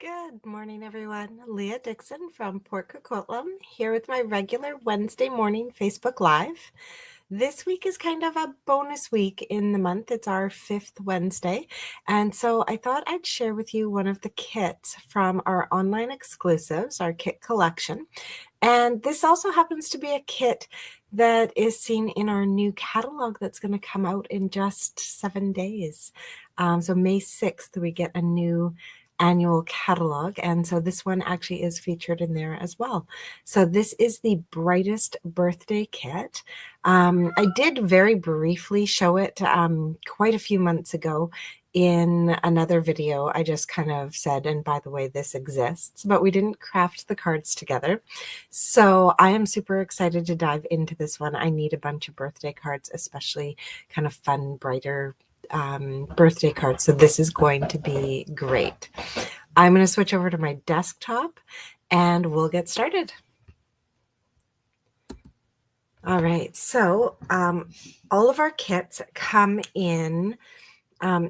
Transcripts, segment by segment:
Good morning, everyone. Leah Dixon from Port Coquitlam here with my regular Wednesday morning Facebook Live. This week is kind of a bonus week in the month. It's our 5th Wednesday. And so I thought I'd share with you one of the kits from our online exclusives, our kit collection. And this also happens to be a kit that is seen in our new catalog that's going to come out in just 7 days. So May 6th, we get a new annual catalog, and so this one actually is featured in there as well. So this is the Brightest Birthday Kit. I did very briefly show it quite a few months ago in another video. I just kind of said, and by the way, this exists, but we didn't craft the cards together. So I am super excited to dive into this one. I need a bunch of birthday cards, especially kind of fun, brighter birthday cards. So this is going to be great. I'm going to switch over to my desktop and we'll get started. All right, so all of our kits come in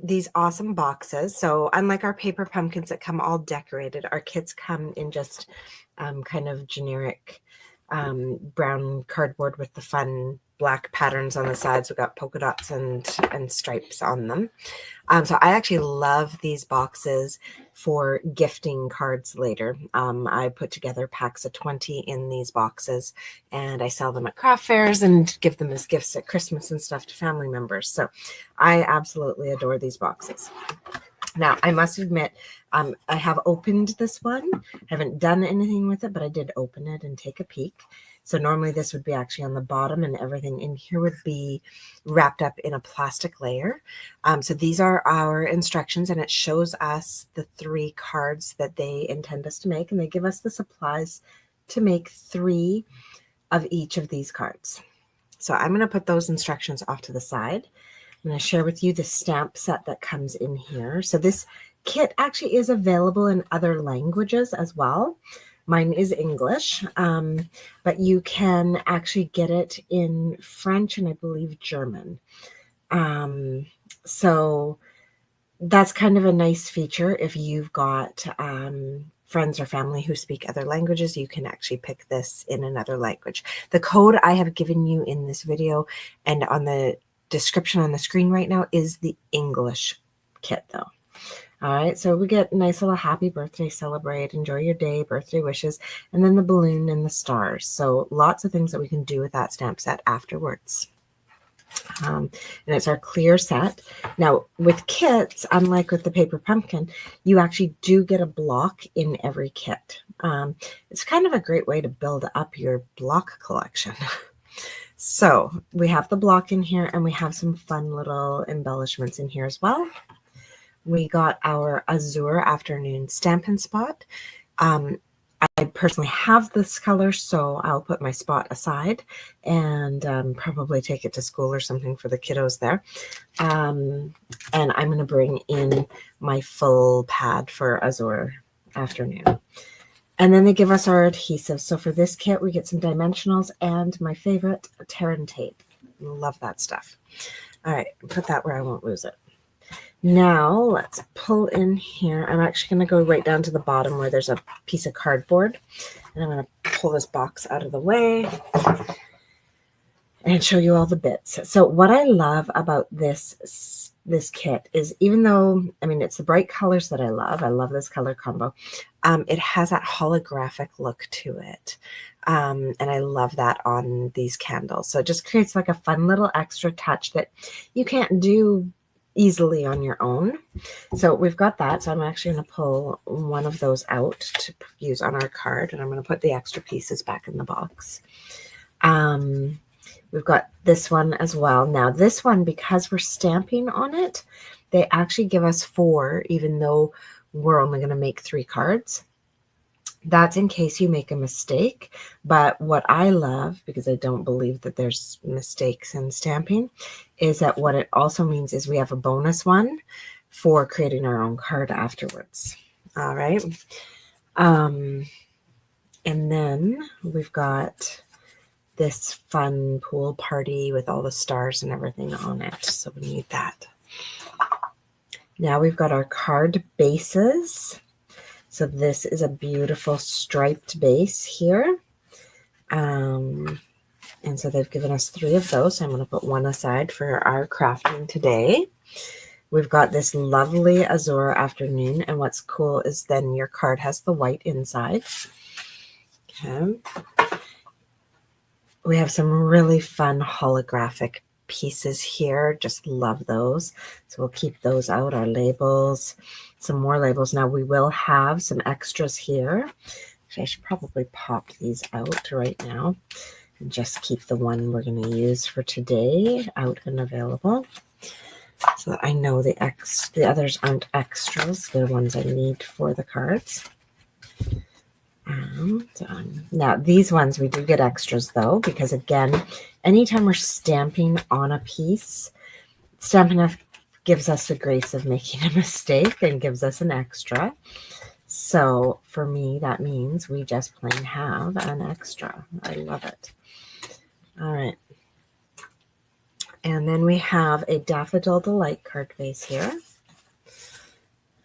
these awesome boxes. So unlike our paper pumpkins that come all decorated, our kits come in just kind of generic brown cardboard with the fun black patterns on the sides. We've got polka dots and stripes on them. So I actually love these boxes for gifting cards later. I put together packs of 20 in these boxes, and I sell them at craft fairs and give them as gifts at Christmas and stuff to family members. So I absolutely adore these boxes. Now, I must admit, I have opened this one. I haven't done anything with it, but I did open it and take a peek. So normally this would be actually on the bottom, and everything in here would be wrapped up in a plastic layer. So these are our instructions, and it shows us the 3 cards that they intend us to make, and they give us the supplies to make 3 of each of these cards. So I'm going to put those instructions off to the side. I'm going to share with you the stamp set that comes in here. So this kit actually is available in other languages as well. Mine is English, but you can actually get it in French and I believe German. So that's kind of a nice feature. If you've got friends or family who speak other languages, you can actually pick this in another language. The code I have given you in this video and on the description on the screen right now is the English kit though. All right, so we get a nice little happy birthday, celebrate, enjoy your day, birthday wishes, and then the balloon and the stars. So lots of things that we can do with that stamp set afterwards. And it's our clear set. Now with kits, unlike with the paper pumpkin, you actually do get a block in every kit. It's kind of a great way to build up your block collection. So we have the block in here, and we have some fun little embellishments in here as well. We got our Azure Afternoon Stampin' Spot. I personally have this color, so I'll put my spot aside and probably take it to school or something for the kiddos there. And I'm going to bring in my full pad for Azure Afternoon. And then they give us our adhesive. So for this kit, we get some dimensionals and my favorite, Terran tape. Love that stuff. All right, put that where I won't lose it. Now let's pull in here. I'm actually going to go right down to the bottom where there's a piece of cardboard. And I'm going to pull this box out of the way and show you all the bits. So what I love about this kit is, even though, I mean, it's the bright colors that I love this color combo, it has that holographic look to it. And I love that on these candles. So it just creates like a fun little extra touch that you can't do easily on your own. So we've got that. So I'm actually going to pull one of those out to use on our card, and I'm going to put the extra pieces back in the box. We've got this one as well. Now this one, because we're stamping on it, they actually give us 4, even though we're only going to make 3 cards. That's in case you make a mistake. But what I love, because I don't believe that there's mistakes in stamping, is that what it also means is we have a bonus one for creating our own card afterwards. All right. And then we've got this fun pool party with all the stars and everything on it. So we need that. Now we've got our card bases. So this is a beautiful striped base here. And so they've given us 3 of those. So I'm going to put one aside for our crafting today. We've got this lovely azure afternoon. And what's cool is then your card has the white inside. Okay. We have some really fun holographic pieces here. Just love those. So we'll keep those out, our labels, some more labels. Now we will have some extras here. Actually, I should probably pop these out right now and just keep the one we're going to use for today out and available, so that I know the others aren't extras. They're ones I need for the cards. Now these ones we do get extras though, because again, anytime we're stamping on a piece, Stampin' gives us the grace of making a mistake and gives us an extra. So for me, that means we just plain have an extra. I love it. All right. And then we have a Daffodil Delight card base here.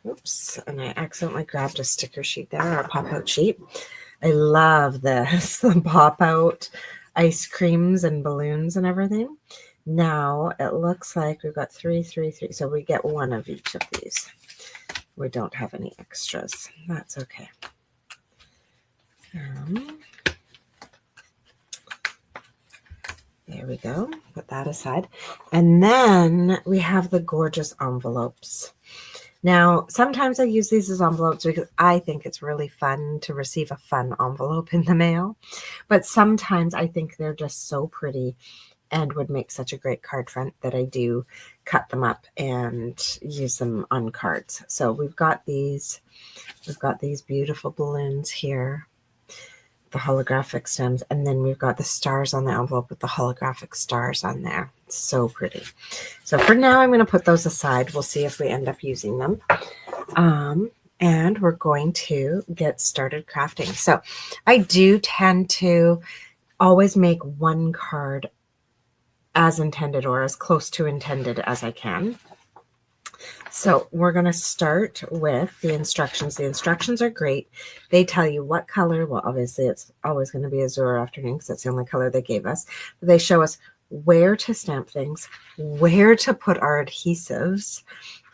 Oops, and I accidentally grabbed a sticker sheet there, or a pop-out sheet. I love this, the pop-out ice creams and balloons and everything. Now, it looks like we've got 3, 3, 3, so we get 1 of each of these. We don't have any extras. That's okay. There we go. Put that aside. And then we have the gorgeous envelopes. Now, sometimes I use these as envelopes because I think it's really fun to receive a fun envelope in the mail. But sometimes I think they're just so pretty and would make such a great card front that I do cut them up and use them on cards. So we've got these beautiful balloons here, the holographic stems, and then we've got the stars on the envelope with the holographic stars on there. It's so pretty. So for now, I'm going to put those aside. We'll see if we end up using them. And we're going to get started crafting. So I do tend to always make one card as intended or as close to intended as I can. So we're going to start with the instructions. The instructions are great. They tell you what color. Well, obviously it's always going to be azure afternoon because that's the only color they gave us. But they show us where to stamp things, where to put our adhesives,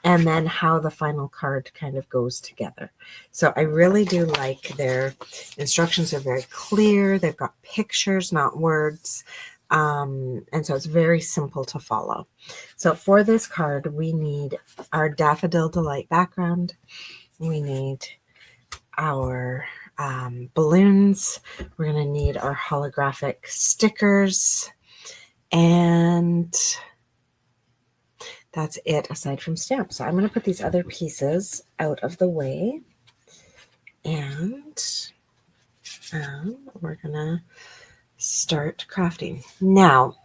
and then how the final card kind of goes together. So I really do like their instructions are very clear. They've got pictures, not words. And so it's very simple to follow. So for this card, we need our Daffodil Delight background. We need our balloons. We're going to need our holographic stickers. And that's it aside from stamps. So I'm going to put these other pieces out of the way. And we're going to start crafting. Now,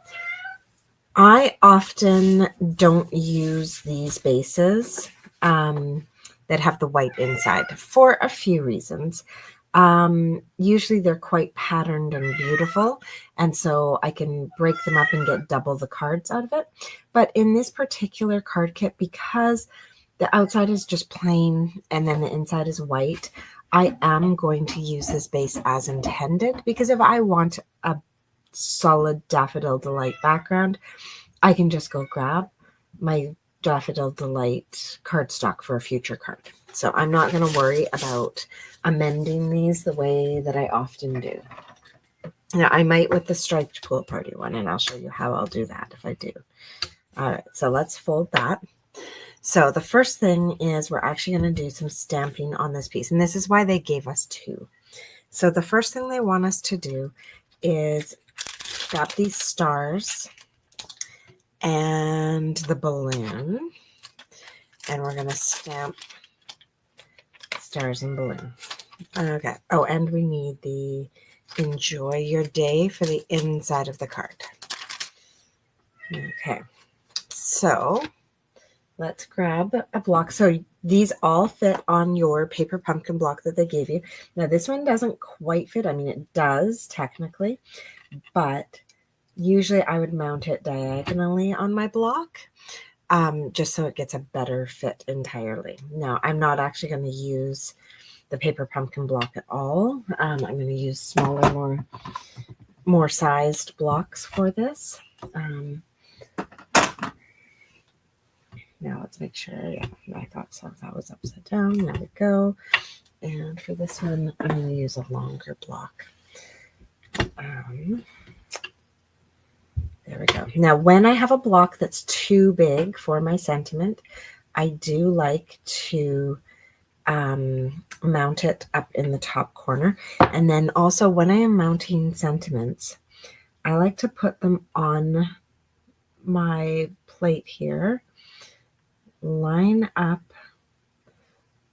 I often don't use these bases that have the white inside for a few reasons. Usually they're quite patterned and beautiful, and so I can break them up and get double the cards out of it. But in this particular card kit, because the outside is just plain and then the inside is white, I am going to use this base as intended, because if I want a solid Daffodil Delight background, I can just go grab my Daffodil Delight cardstock for a future card. So I'm not going to worry about amending these the way that I often do. Now, I might with the striped pool party one, and I'll show you how I'll do that if I do. All right, so let's fold that. So the first thing is we're actually going to do some stamping on this piece, and this is why they gave us 2. So the first thing they want us to do is grab these stars and the balloon, and we're going to stamp stars and balloon. Okay. Oh, and we need the enjoy your day for the inside of the card. Okay. So let's grab a block. So these all fit on your paper pumpkin block that they gave you. Now this one doesn't quite fit. I mean, it does technically, but usually I would mount it diagonally on my block. just so it gets a better fit entirely. Now, I'm not actually going to use the paper pumpkin block at all. I'm going to use smaller, more sized blocks for this. Now let's make sure. Yeah, I thought so. That was upside down. There we go. And for this one, I'm going to use a longer block. There we go. Now, when I have a block that's too big for my sentiment, I do like to mount it up in the top corner. And then also when I am mounting sentiments, I like to put them on my plate here, line up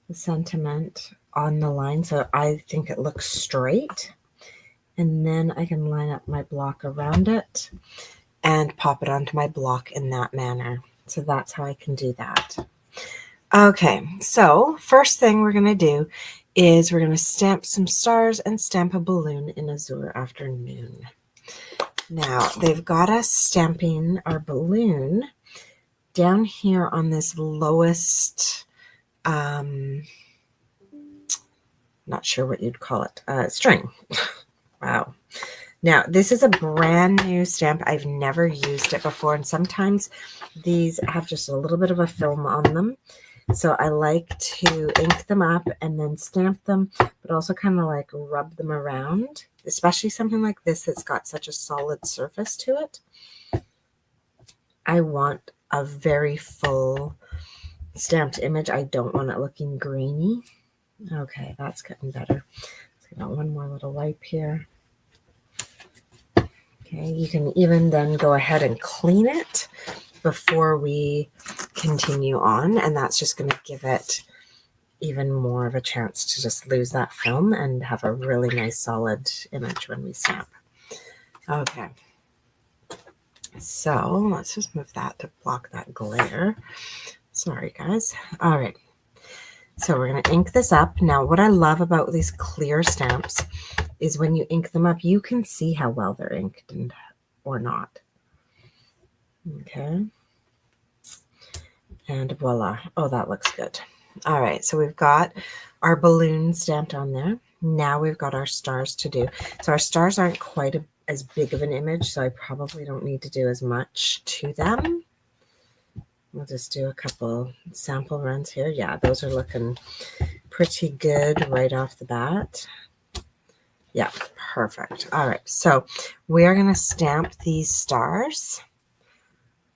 the sentiment on the line so I think it looks straight, and then I can line up my block around it and pop it onto my block in that manner. So that's how I can do that. Okay, so first thing we're going to do is we're going to stamp some stars and stamp a balloon in Azure Afternoon. Now, they've got us stamping our balloon down here on this lowest, not sure what you'd call it, string. Wow. Now, this is a brand new stamp. I've never used it before, and sometimes these have just a little bit of a film on them. So I like to ink them up and then stamp them, but also kind of like rub them around, especially something like this that's got such a solid surface to it. I want a very full stamped image. I don't want it looking grainy. Okay, that's getting better. Let's get one more little wipe here. Okay, you can even then go ahead and clean it before we continue on, and that's just going to give it even more of a chance to just lose that film and have a really nice solid image when we stamp. Okay, so let's just move that to block that glare. Sorry guys. All right, so we're going to ink this up. Now what I love about these clear stamps is when you ink them up, you can see how well they're inked and or not. Okay. And voila. Oh, that looks good. All right. So we've got our balloon stamped on there. Now we've got our stars to do. So our stars aren't quite as big of an image, so I probably don't need to do as much to them. We'll just do a couple sample runs here. Yeah, those are looking pretty good right off the bat. Yeah, perfect. All right. So we are going to stamp these stars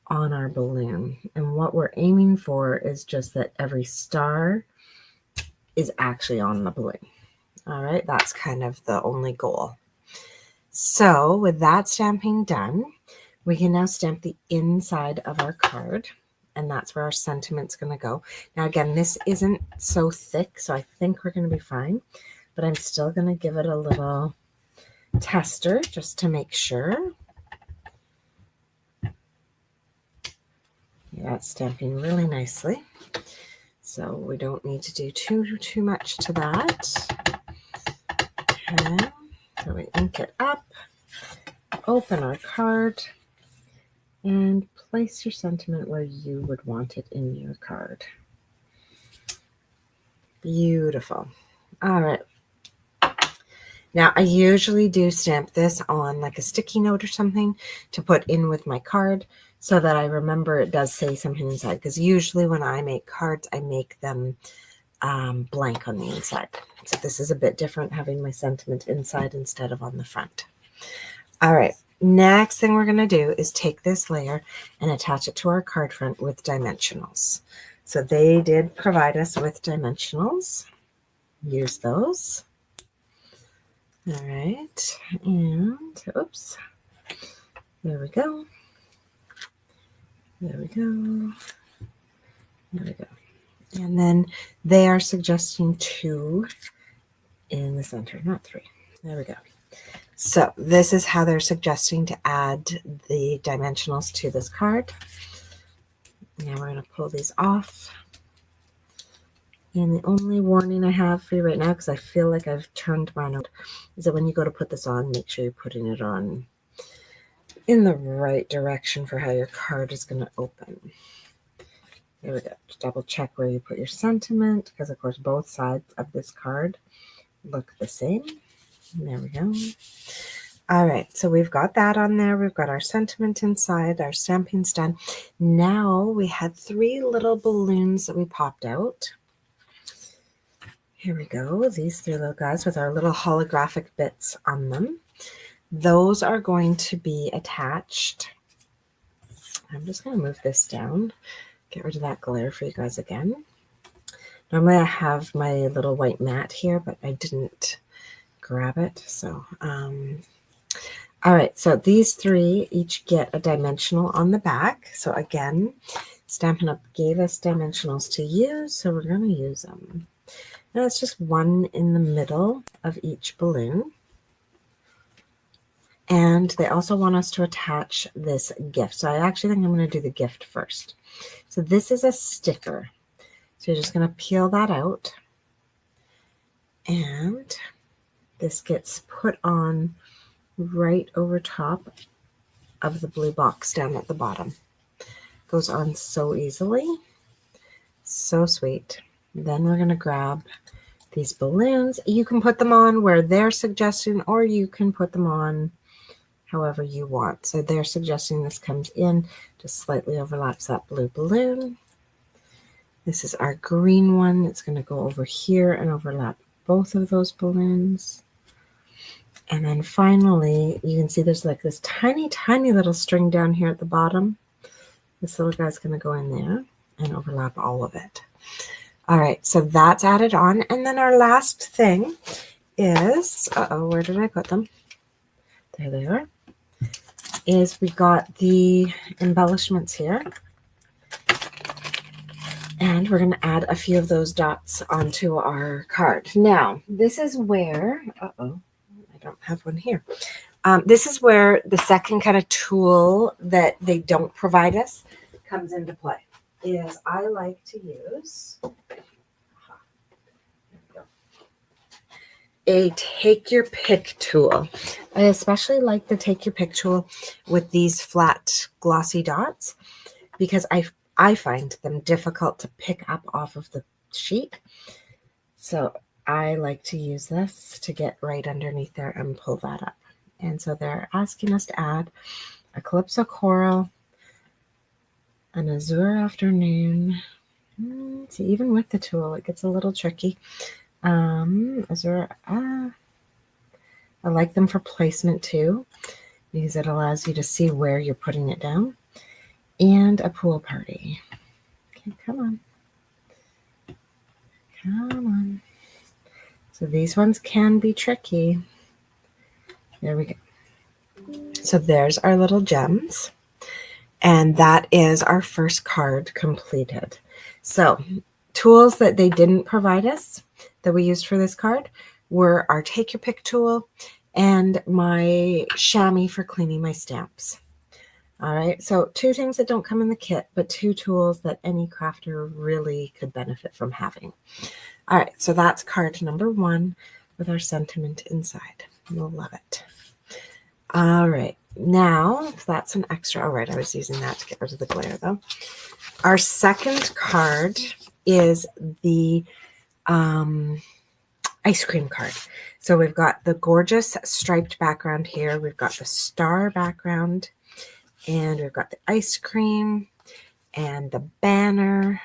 on our balloon, and what we're aiming for is just that every star is actually on the balloon. All right, that's kind of the only goal. So with that stamping done, we can now stamp the inside of our card, and that's where our sentiment's going to go. Now again, this isn't so thick, so I think we're going to be fine, but I'm still going to give it a little tester just to make sure. Yeah, it's stamping really nicely. So we don't need to do too much to that. Okay, so we ink it up, open our card, and place your sentiment where you would want it in your card. Beautiful. All right. Now, I usually do stamp this on like a sticky note or something to put in with my card so that I remember it does say something inside, because usually when I make cards, I make them blank on the inside. So this is a bit different, having my sentiment inside instead of on the front. All right, next thing we're going to do is take this layer and attach it to our card front with dimensionals. So they did provide us with dimensionals. Use those. All right, and oops, there we go. There we go. There we go. And then they are suggesting 2 in the center, not 3. There we go. So this is how they're suggesting to add the dimensionals to this card. Now we're going to pull these off. And the only warning I have for you right now, because I feel like I've turned mine out, is that when you go to put this on, make sure you're putting it on in the right direction for how your card is going to open. There we go. Just double check where you put your sentiment, because of course both sides of this card look the same. There we go. All right, so we've got that on there. We've got our sentiment inside. Our stamping's done. Now we had 3 little balloons that we popped out. Here we go. These 3 little guys with our little holographic bits on them. Those are going to be attached. I'm just going to move this down. Get rid of that glare for you guys again. Normally I have my little white mat here, but I didn't grab it. So, all right, so these 3 each get a dimensional on the back. So again, Stampin' Up! Gave us dimensionals to use, so we're going to use them. Now it's just 1 in the middle of each balloon. And they also want us to attach this gift. So I actually think I'm going to do the gift first. So this is a sticker. So you're just going to peel that out. And this gets put on right over top of the blue box down at the bottom. Goes on so easily. So sweet. Then we're going to grab these balloons. You can put them on where they're suggesting, or you can put them on however you want. So they're suggesting this comes in, just slightly overlaps that blue balloon. This is our green one. It's going to go over here and overlap both of those balloons. And then finally, you can see there's like this tiny, tiny little string down here at the bottom. This little guy's going to go in there and overlap all of it. All right, so that's added on. And then our last thing is, where did I put them? There they are. Is we got the embellishments here. And we're going to add a few of those dots onto our card. Now, this is where, I don't have one here. This is where the second kind of tool that they don't provide us comes into play. Is I like to use a take your pick tool. I especially like the take your pick tool with these flat glossy dots because I find them difficult to pick up off of the sheet. So I like to use this to get right underneath there and pull that up. And so they're asking us to add a Calypso Coral, an Azure Afternoon. See, even with the tool, it gets a little tricky. Azure, I like them for placement too, because it allows you to see where you're putting it down. And a Pool Party. Okay, come on. Come on. So these ones can be tricky. There we go. So there's our little gems. And that is our first card completed. So tools that they didn't provide us that we used for this card were our take your pick tool and my chamois for cleaning my stamps. All right, so 2 things that don't come in the kit, but 2 tools that any crafter really could benefit from having. All right, so that's card number 1 with our sentiment inside. You'll love it. All right, now that's an extra. All right, I was using that to get rid of the glare though. Our second card is the ice cream card. So we've got the gorgeous striped background here. We've got the star background. And we've got the ice cream and the banner.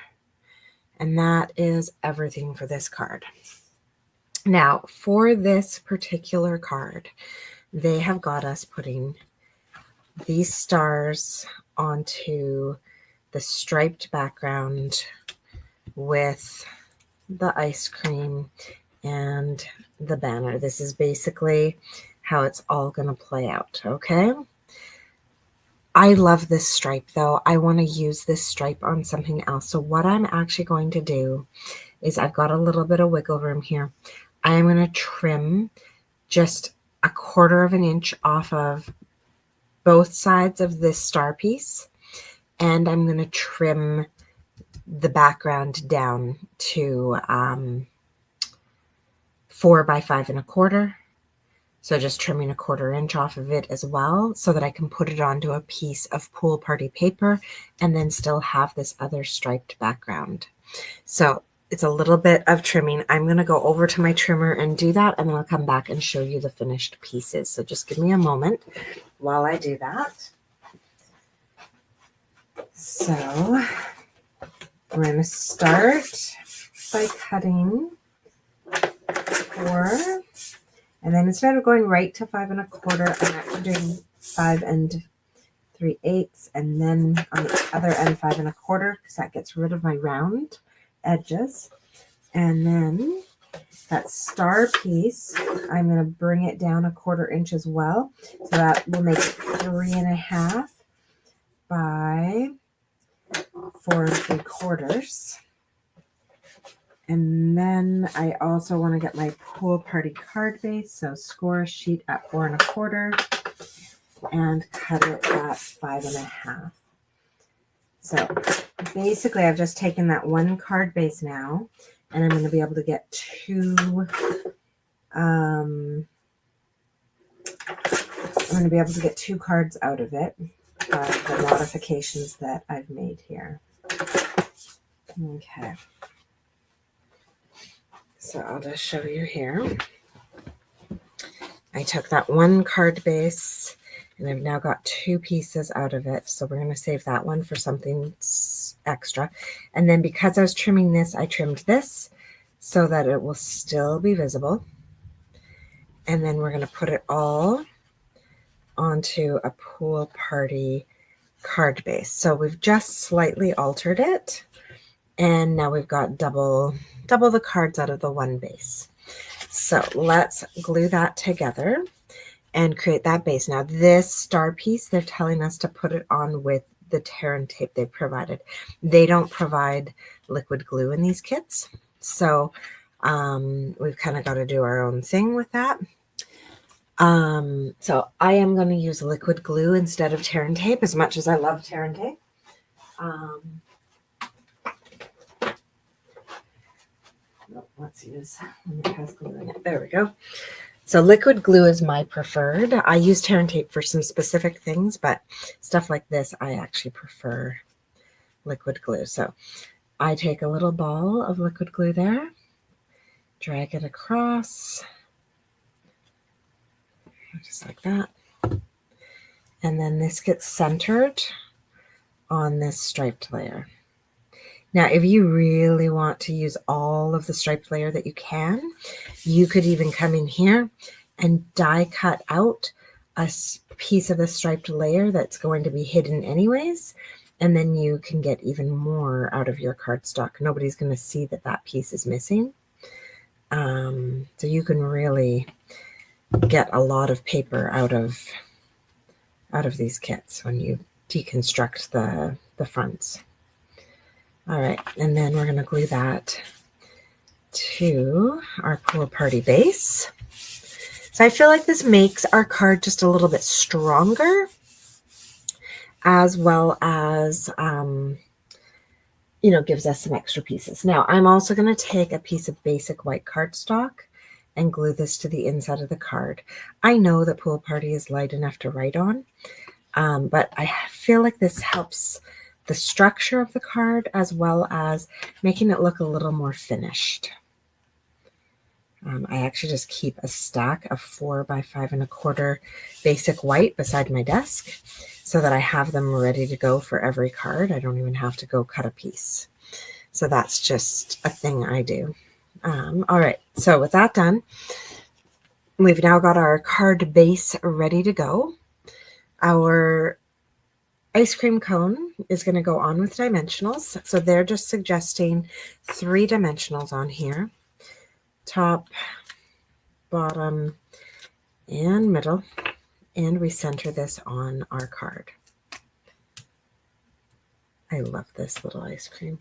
And that is everything for this card. Now, for this particular card, they have got us putting these stars onto the striped background with the ice cream and the banner. This is basically how it's all going to play out, okay? I love this stripe though. I want to use this stripe on something else. So what I'm actually going to do is I've got a little bit of wiggle room here. I'm going to trim just 1/4 of an inch off of both sides of this star piece. And I'm going to trim the background down to 4 by 5 1/4. So just trimming a 1/4 inch off of it as well so that I can put it onto a piece of pool party paper and then still have this other striped background. So it's a little bit of trimming. I'm going to go over to my trimmer and do that, and then I'll come back and show you the finished pieces. So just give me a moment while I do that. So I'm going to start by cutting 4, and then instead of going right to 5 1/4, I'm actually doing 5 3/8, and then on the other end 5 1/4, because that gets rid of my round edges. And then that star piece, I'm going to bring it down 1/4 inch as well, so that will make it 3 1/2 by 4 3/4. And then I also want to get my pool party card base, so score a sheet at 4 1/4 and cut it at 5 1/2. So basically I've just taken that one card base now, and I'm going to be able to get 2 cards out of it by the modifications that I've made here. Okay. So I'll just show you here. I took that one card base and I've now got 2 pieces out of it. So we're going to save that one for something extra. And then because I was trimming this, I trimmed this so that it will still be visible. And then we're going to put it all onto a pool party card base. So we've just slightly altered it. And now we've got double the cards out of the one base. So let's glue that together and create that base. Now this star piece, they're telling us to put it on with the tear and tape they've provided. They don't provide liquid glue in these kits. So we've kind of got to do our own thing with that. So I am going to use liquid glue instead of tear and tape, as much as I love tear and tape. Let's use one that has glue in it. There we go. So liquid glue is my preferred. I use tear and tape for some specific things, but stuff like this, I actually prefer liquid glue. So I take a little ball of liquid glue there, drag it across, just like that. And then this gets centered on this striped layer. Now, if you really want to use all of the striped layer that you can, you could even come in here and die cut out a piece of the striped layer that's going to be hidden anyways, and then you can get even more out of your cardstock. Nobody's going to see that that piece is missing. So you can really get a lot of paper out of these kits when you deconstruct the fronts. All right, and then we're going to glue that to our pool party base. So I feel like this makes our card just a little bit stronger, as well as, gives us some extra pieces. Now, I'm also going to take a piece of basic white cardstock and glue this to the inside of the card. I know that pool party is light enough to write on, but I feel like this helps the structure of the card, as well as making it look a little more finished. I actually just keep a stack of 4 by 5 1/4 basic white beside my desk so that I have them ready to go for every card. I don't even have to go cut a piece. So that's just a thing I do. All right, so with that done, we've now got our card base ready to go. Our ice cream cone is going to go on with dimensionals. So they're just suggesting 3 dimensionals on here. Top, bottom, and middle. And we center this on our card. I love this little ice cream.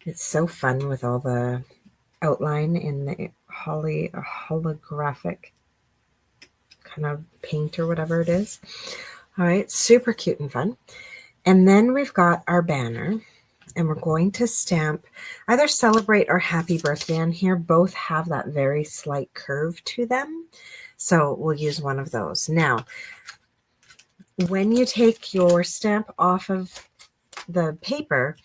It's so fun with all the outline in the holographic kind of paint or whatever it is. All right, super cute and fun. And then we've got our banner, and we're going to stamp either celebrate or happy birthday on here. Both have that very slight curve to them. So we'll use one of those. Now, when you take your stamp off of the paper,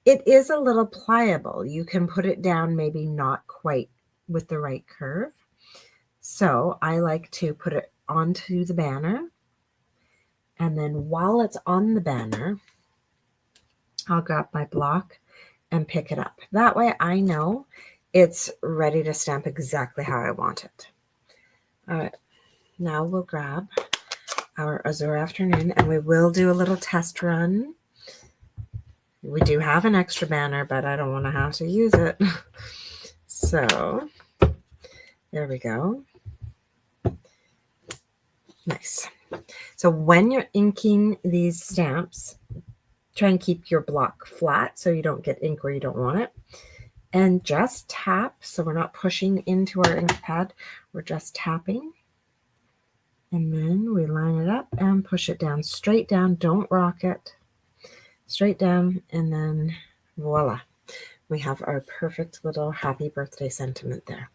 it is a little pliable. You can put it down, maybe not quite with the right curve. So I like to put it onto the banner. And then while it's on the banner, I'll grab my block and pick it up. That way I know it's ready to stamp exactly how I want it. All right, now we'll grab our Azure Afternoon and we will do a little test run. We do have an extra banner, but I don't want to have to use it. So there we go. Nice. So when you're inking these stamps, try and keep your block flat so you don't get ink where you don't want it. And just tap, so we're not pushing into our ink pad, we're just tapping. And then we line it up and push it down, straight down, don't rock it. Straight down, and then voila. We have our perfect little happy birthday sentiment there.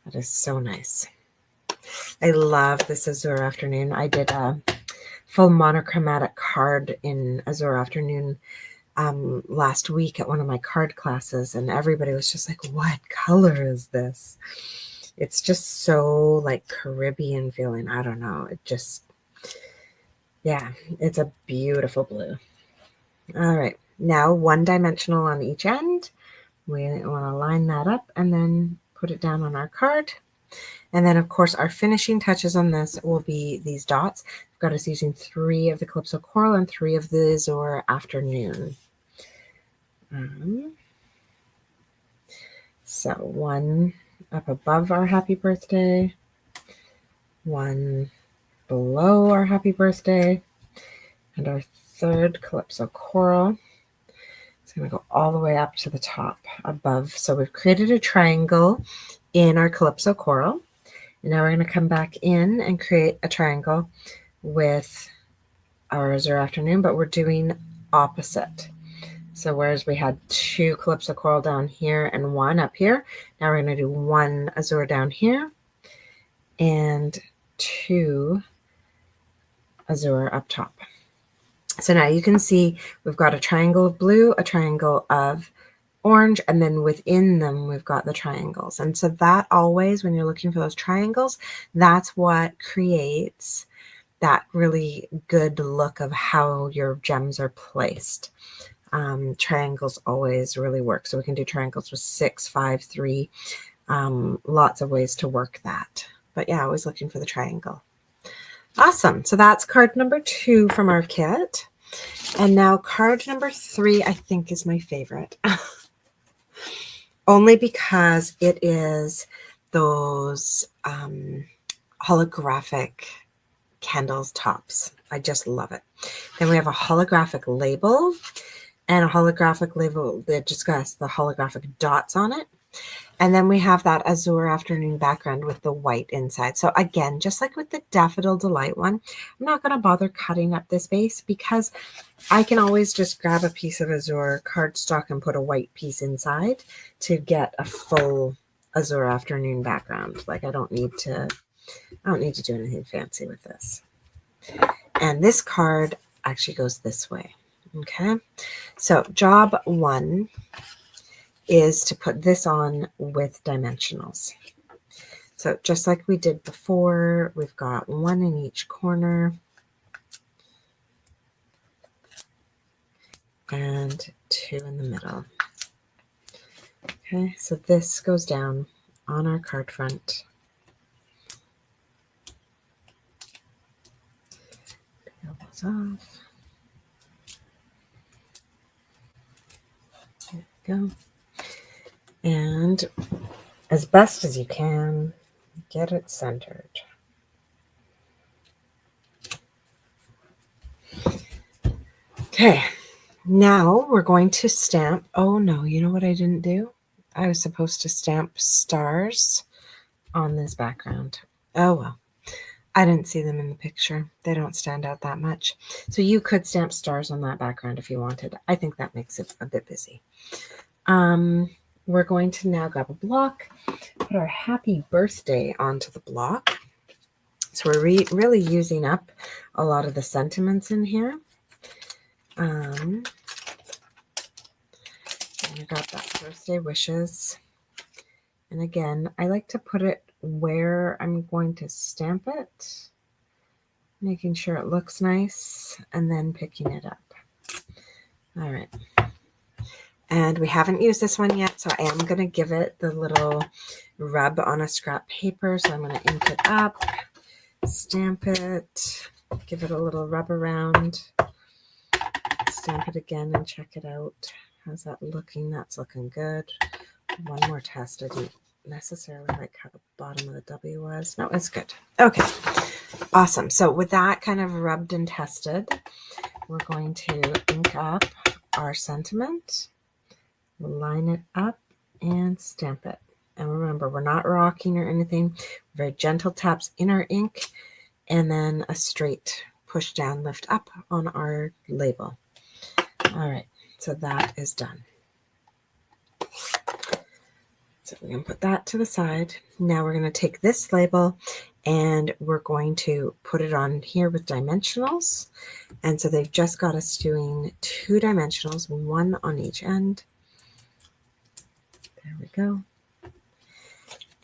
That is so nice. I love this Azure Afternoon. I did a full monochromatic card in Azure Afternoon last week at one of my card classes, and everybody was just like, what color is this? It's just so like Caribbean feeling. I don't know. It just, yeah, it's a beautiful blue. All right, now one dimensional on each end. We want to line that up and then put it down on our card. And then, of course, our finishing touches on this will be these dots. I've got us using 3 of the Calypso Coral and 3 of the Azure Afternoon. So one up above our happy birthday, one below our happy birthday, and our third Calypso Coral. It's going to go all the way up to the top above. So we've created a triangle in our Calypso Coral. And now we're going to come back in and create a triangle with our Azure Afternoon, but we're doing opposite. So whereas we had 2 Calypso Coral down here and 1 up here, now we're going to do 1 Azure down here and 2 Azure up top. So now you can see we've got a triangle of blue, a triangle of orange, and then within them we've got the triangles. And so that always, when you're looking for those triangles, that's what creates that really good look of how your gems are placed. Triangles always really work. So we can do triangles with 6, 5, 3, lots of ways to work that. But yeah, always looking for the triangle. Awesome. So that's card number 2 from our kit. And now card number 3, I think, is my favorite. Only because it is those holographic candles tops. I just love it. Then we have a holographic label and a holographic label that just got the holographic dots on it. And then we have that Azure Afternoon background with the white inside. So again, just like with the Daffodil Delight one, I'm not going to bother cutting up this base because I can always just grab a piece of Azure cardstock and put a white piece inside to get a full Azure Afternoon background. Like I don't need to do anything fancy with this. And this card actually goes this way. Okay. So job 1 is to put this on with dimensionals. So just like we did before, we've got 1 in each corner and 2 in the middle. Okay, so this goes down on our card front. Peel those off. There we go. And as best as you can, get it centered. Okay, now we're going to stamp. Oh no, you know what I didn't do? I was supposed to stamp stars on this background. Oh well, I didn't see them in the picture. They don't stand out that much. So you could stamp stars on that background if you wanted. I think that makes it a bit busy. We're going to now grab a block, put our happy birthday onto the block. So we're really using up a lot of the sentiments in here. And I got that birthday wishes. And again, I like to put it where I'm going to stamp it, making sure it looks nice, and then picking it up. All right. And we haven't used this one yet, so I am going to give it the little rub on a scrap paper. So I'm going to ink it up, stamp it, give it a little rub around, stamp it again and check it out. How's that looking? That's looking good. One more test. I didn't necessarily like how the bottom of the W was. No, it's good. Okay, awesome. So with that kind of rubbed and tested, we're going to ink up our sentiment, line it up, and stamp it. And remember, we're not rocking or anything. Very gentle taps in our ink, and then a straight push down, lift up on our label. All right, so that is done. So we're going to put that to the side. Now we're going to take this label and we're going to put it on here with dimensionals. And so they've just got us doing 2 dimensionals, 1 on each end. There we go.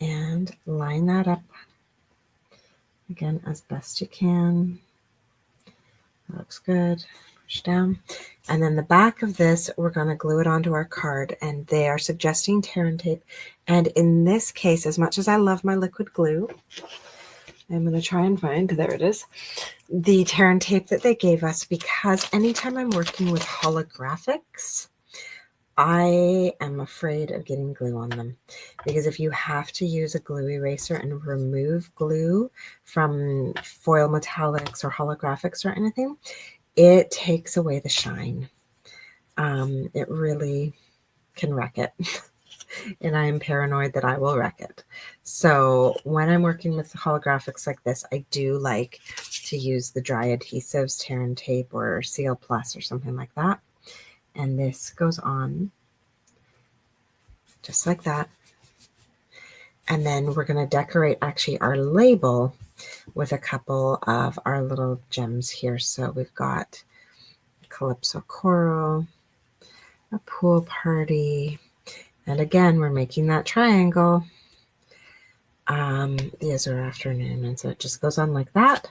And line that up again as best you can. That looks good. Push down. And then the back of this, we're going to glue it onto our card, and they are suggesting tear and tape. And in this case, as much as I love my liquid glue, I'm going to try and find, there it is, the tear and tape that they gave us, because anytime I'm working with holographics, I am afraid of getting glue on them, because if you have to use a glue eraser and remove glue from foil metallics or holographics or anything, it takes away the shine. It really can wreck it. And I am paranoid that I will wreck it. So when I'm working with holographics like this, I do like to use the dry adhesives, tear and tape, or Seal Plus or something like that. And this goes on just like that. And then we're going to decorate actually our label with a couple of our little gems here. So we've got Calypso Coral, a pool party, and again, we're making that triangle. The Azure Afternoon, and so it just goes on like that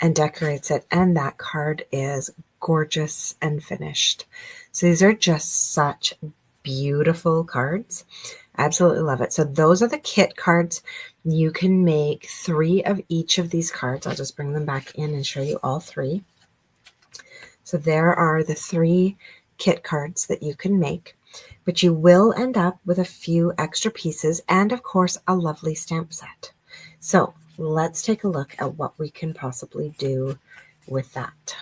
and decorates it, and that card is gorgeous and finished. So these are just such beautiful cards. Absolutely love it. So those are the kit cards. You can make 3 of each of these cards. I'll just bring them back in and show you all 3. So there are the 3 kit cards that you can make, but you will end up with a few extra pieces and, of course, a lovely stamp set. So let's take a look at what we can possibly do with that.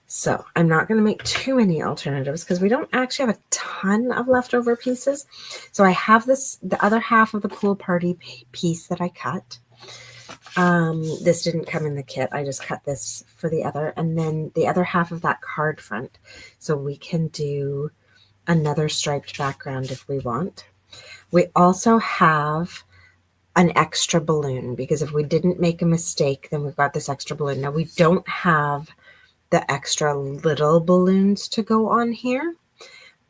So I'm not going to make too many alternatives because we don't actually have a ton of leftover pieces. So I have the other half of the pool party piece that I cut. This didn't come in the kit. I just cut this for the other. And then the other half of that card front. So we can do another striped background if we want. We also have an extra balloon, because if we didn't make a mistake, then we've got this extra balloon. Now we don't have the extra little balloons to go on here,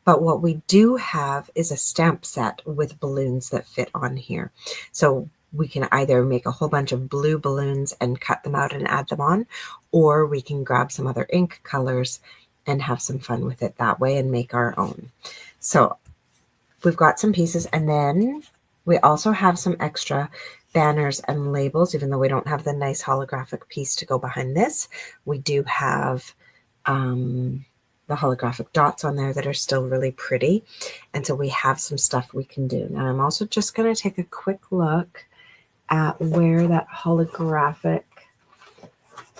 but what we do have is a stamp set with balloons that fit on here. So we can either make a whole bunch of blue balloons and cut them out and add them on, or we can grab some other ink colors and have some fun with it that way and make our own. So we've got some pieces, and then we also have some extra banners and labels. Even though we don't have the nice holographic piece to go behind this, we do have the holographic dots on there that are still really pretty. And so we have some stuff we can do. Now I'm also just going to take a quick look at where that holographic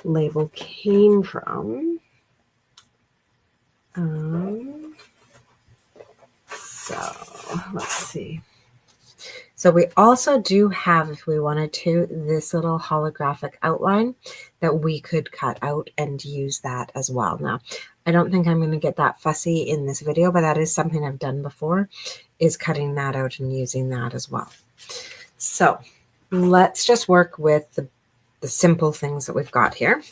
label came from. So let's see. So we also do have, if we wanted to, this little holographic outline that we could cut out and use that as well. Now, I don't think I'm going to get that fussy in this video, but that is something I've done before, is cutting that out and using that as well. So let's just work with the simple things that we've got here.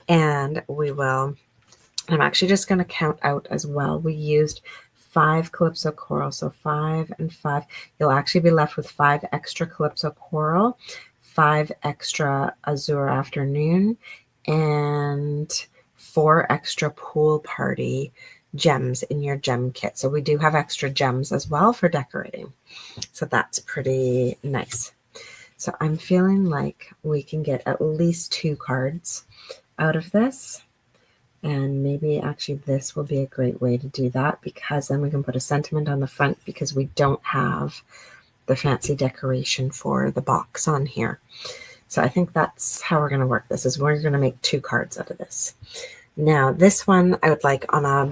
And I'm actually just going to count out as well. We used 5 Calypso Coral, so 5 and 5. You'll actually be left with 5 extra Calypso Coral, 5 extra Azure Afternoon, and 4 extra Pool Party gems in your gem kit. So we do have extra gems as well for decorating. So that's pretty nice. So I'm feeling like we can get at least 2 cards out of this. And maybe actually this will be a great way to do that, because then we can put a sentiment on the front, because we don't have the fancy decoration for the box on here. So I think that's how we're going to work this, is we're going to make 2 cards out of this. Now this one I would like on a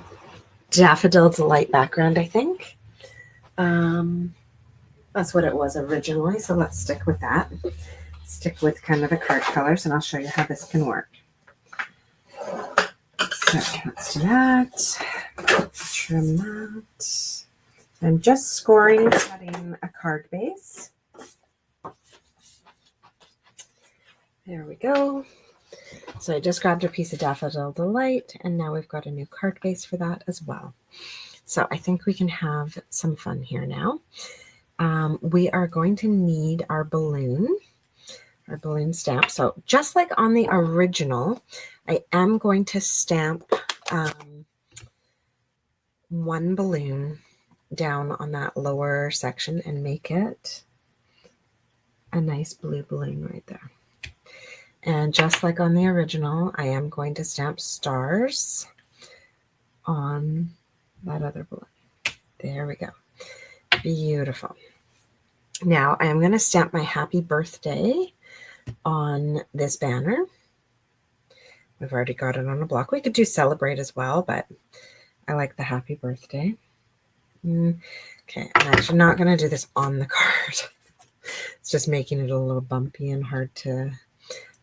Daffodil Delight background, I think. That's what it was originally, so let's stick with that. Stick with kind of the card colors, and I'll show you how this can work. So let's do that. Trim that. I'm just scoring, cutting a card base. There we go. So I just grabbed a piece of Daffodil Delight, and now we've got a new card base for that as well. So I think we can have some fun here now. We are going to need our balloon stamp. So just like on the original, I am going to stamp 1 balloon down on that lower section and make it a nice blue balloon right there. And just like on the original, I am going to stamp stars on that other balloon. There we go. Beautiful. Now I am going to stamp my happy birthday on this banner. We've already got it on a block. We could do celebrate as well, but I like the happy birthday. Okay, I'm actually not going to do this on the card. It's just making it a little bumpy and hard to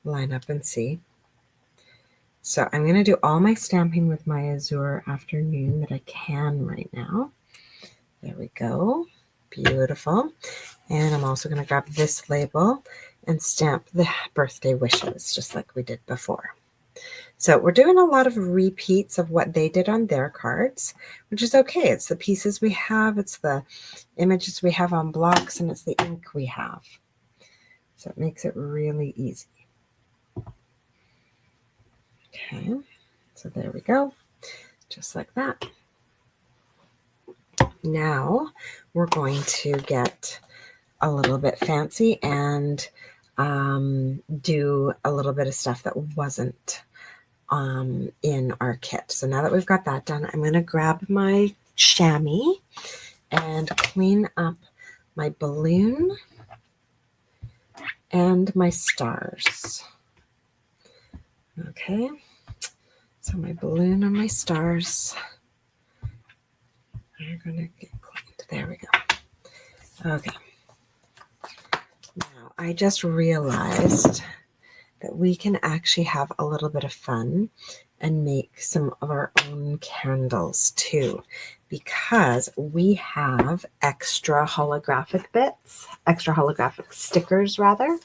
line up and see. So I'm going to do all my stamping with my Azure Afternoon that I can right now. There we go. Beautiful. And I'm also going to grab this label and stamp the birthday wishes, just like we did before. So we're doing a lot of repeats of what they did on their cards, which is okay. It's the pieces we have, it's the images we have on blocks, and it's the ink we have. So it makes it really easy. Okay, so there we go, just like that. Now we're going to get a little bit fancy and do a little bit of stuff that wasn't in our kit. So now that we've got that done, I'm going to grab my chamois and clean up my balloon and my stars. Okay, so my balloon and my stars are going to get cleaned. There we go. Okay. Now, I just realized that we can actually have a little bit of fun and make some of our own candles too, because we have extra holographic stickers rather,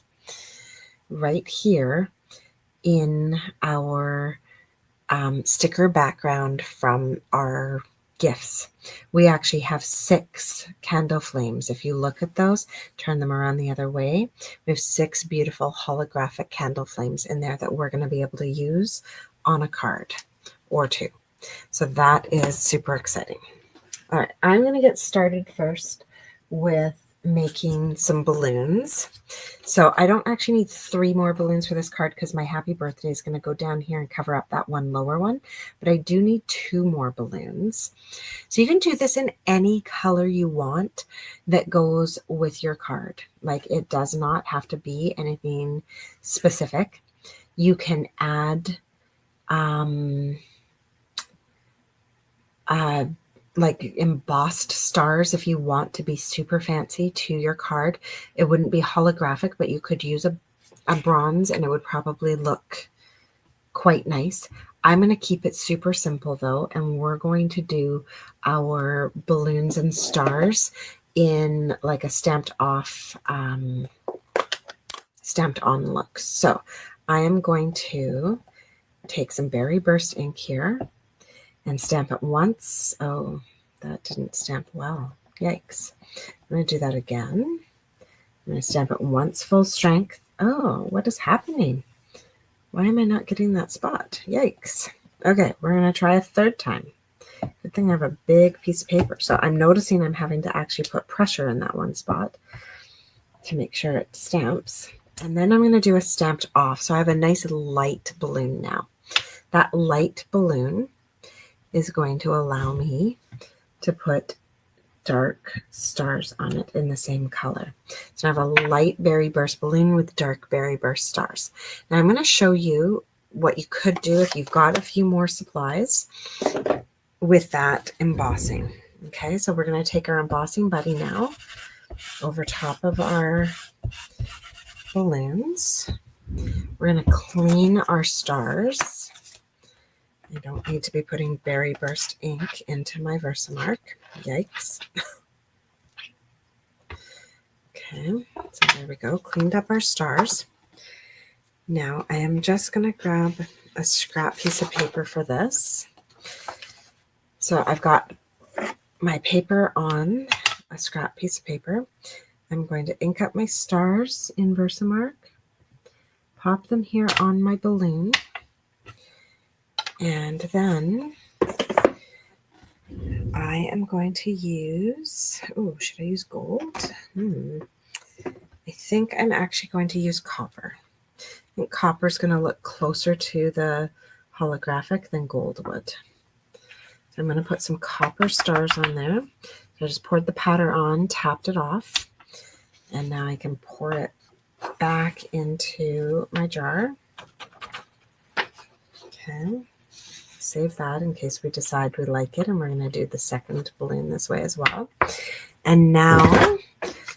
right here in our sticker background from our gifts. We actually have 6 candle flames. If you look at those, turn them around the other way, we have 6 beautiful holographic candle flames in there that we're going to be able to use on a card or 2. So that is super exciting. All right, I'm going to get started first with making some balloons. So I don't actually need 3 more balloons for this card because my happy birthday is going to go down here and cover up that one lower one, but I do need 2 more balloons. So you can do this in any color you want that goes with your card. Like, it does not have to be anything specific. You can add like embossed stars if you want to be super fancy to your card. It wouldn't be holographic, but you could use a bronze and it would probably look quite nice. I'm going to keep it super simple though, and we're going to do our balloons and stars in like a stamped off stamped on look. So I am going to take some Berry Burst ink here and stamp it once. Oh, that didn't stamp well. Yikes. I'm going to do that again. I'm going to stamp it once full strength. Oh, what is happening? Why am I not getting that spot? Yikes. Okay, we're going to try a third time. Good thing I have a big piece of paper. So I'm noticing I'm having to actually put pressure in that one spot to make sure it stamps. And then I'm going to do a stamped off. So I have a nice light balloon now. That light balloon is going to allow me to put dark stars on it in the same color. So I have a light Berry Burst balloon with dark Berry Burst stars. Now I'm going to show you what you could do if you've got a few more supplies with that embossing. Okay, so we're going to take our embossing buddy now over top of our balloons. We're going to clean our stars. I don't need to be putting Berry Burst ink into my Versamark. Yikes. Okay, so there we go. Cleaned up our stars. Now I am just going to grab a scrap piece of paper for this. So I've got my paper on a scrap piece of paper. I'm going to ink up my stars in Versamark, pop them here on my balloon, and then I am going to use, oh, should I use gold? I think I'm actually going to use copper. I think copper is going to look closer to the holographic than gold would. So I'm going to put some copper stars on there. So I just poured the powder on, tapped it off, and now I can pour it back into my jar. Okay, save that in case we decide we like it, and we're going to do the second balloon this way as well. And now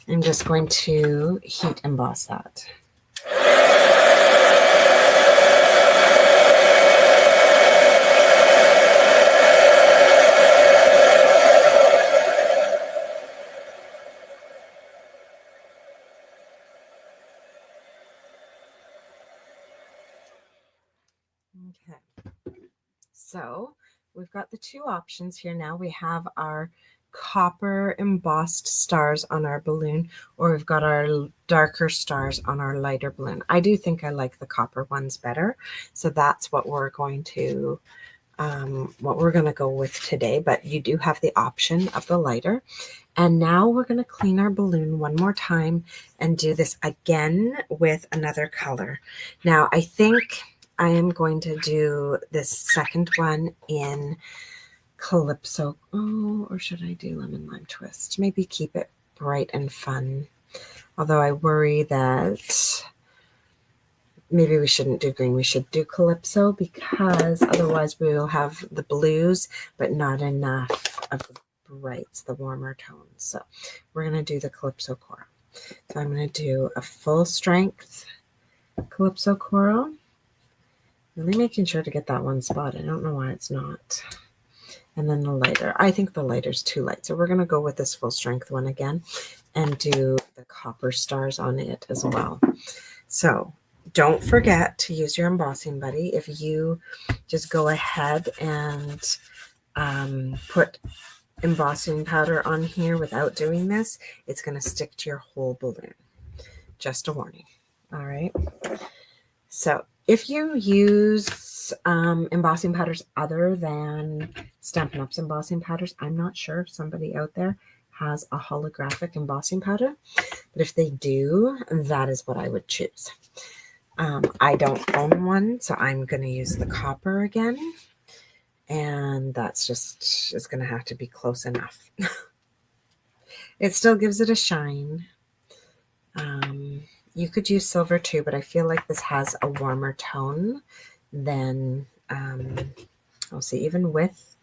I'm just going to heat emboss that. Okay, so we've got the two options here now. We have our copper embossed stars on our balloon, or we've got our darker stars on our lighter balloon. I do think I like the copper ones better, so that's what we're going to go with today, but you do have the option of the lighter. And now we're going to clean our balloon one more time and do this again with another color. Now I think I am going to do this second one in Calypso. Oh, or should I do Lemon Lime Twist? Maybe keep it bright and fun. Although I worry that maybe we shouldn't do green. We should do Calypso, because otherwise we will have the blues, but not enough of the brights, the warmer tones. So we're going to do the Calypso Coral. So I'm going to do a full strength Calypso Coral. Really making sure to get that one spot. I don't know why it's not. And then the lighter. I think the lighter's too light. So we're going to go with this full strength one again and do the copper stars on it as well. So don't forget to use your embossing buddy. If you just go ahead and put embossing powder on here without doing this, it's going to stick to your whole balloon. Just a warning. All right. So if you use embossing powders other than Stampin' Up's embossing powders, I'm not sure if somebody out there has a holographic embossing powder, but if they do, that is what I would choose. I don't own one, so I'm going to use the copper again, and that's just is going to have to be close enough. It still gives it a shine. You could use silver too, but I feel like this has a warmer tone than, I'll see, even with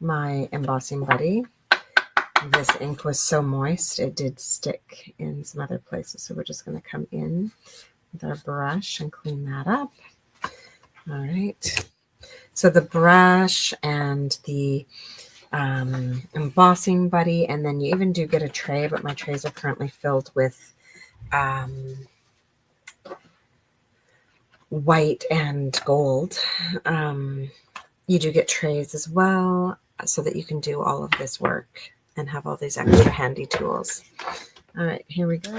my embossing buddy, this ink was so moist, it did stick in some other places. So we're just going to come in with our brush and clean that up. All right. So the brush and the embossing buddy, and then you even do get a tray, but my trays are currently filled with white and gold. You do get trays as well so that you can do all of this work and have all these extra handy tools. All right, here we go.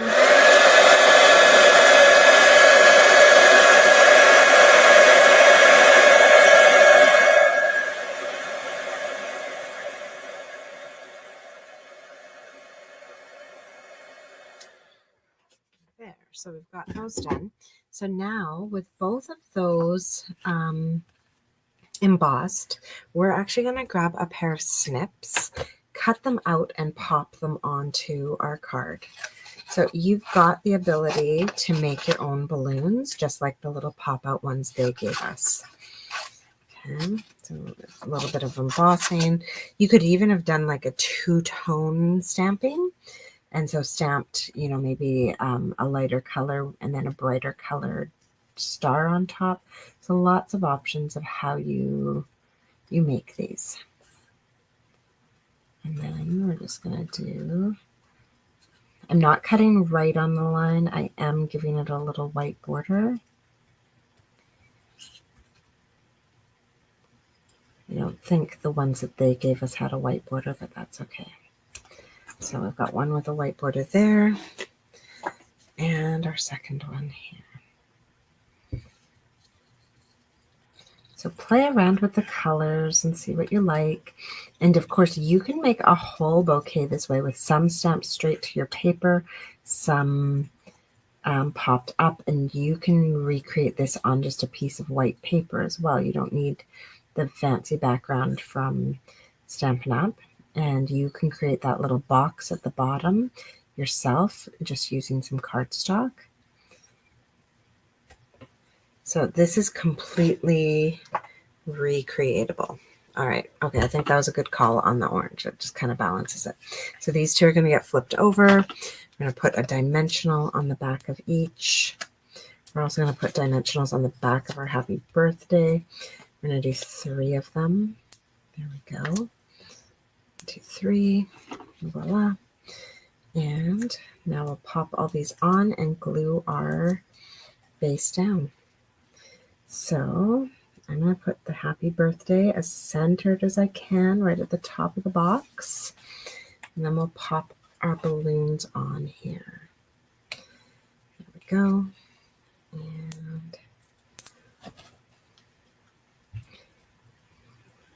There, so we've got those done. So now with both of those embossed, we're actually going to grab a pair of snips, cut them out and pop them onto our card. So you've got the ability to make your own balloons, just like the little pop-out ones they gave us. Okay, so a little bit of embossing. You could even have done like a two-tone stamping. And so stamped, you know, maybe a lighter color and then a brighter colored star on top. So lots of options of how you make these. And then we're just going to do, I'm not cutting right on the line. I am giving it a little white border. I don't think the ones that they gave us had a white border, but that's okay. So we've got one with a white border there, and our second one here. So play around with the colors and see what you like. And of course, you can make a whole bouquet this way with some stamped straight to your paper, some popped up, and you can recreate this on just a piece of white paper as well. You don't need the fancy background from Stampin' Up! And you can create that little box at the bottom yourself just using some cardstock. So this is completely recreatable. All right. Okay. I think that was a good call on the orange. It just kind of balances it. So these two are going to get flipped over. I'm going to put a dimensional on the back of each. We're also going to put dimensionals on the back of our happy birthday. We're going to do 3 of them. There we go. 1, 2, 3. Voila. And now we'll pop all these on and glue our base down. So I'm going to put the happy birthday as centered as I can right at the top of the box. And then we'll pop our balloons on here. There we go. And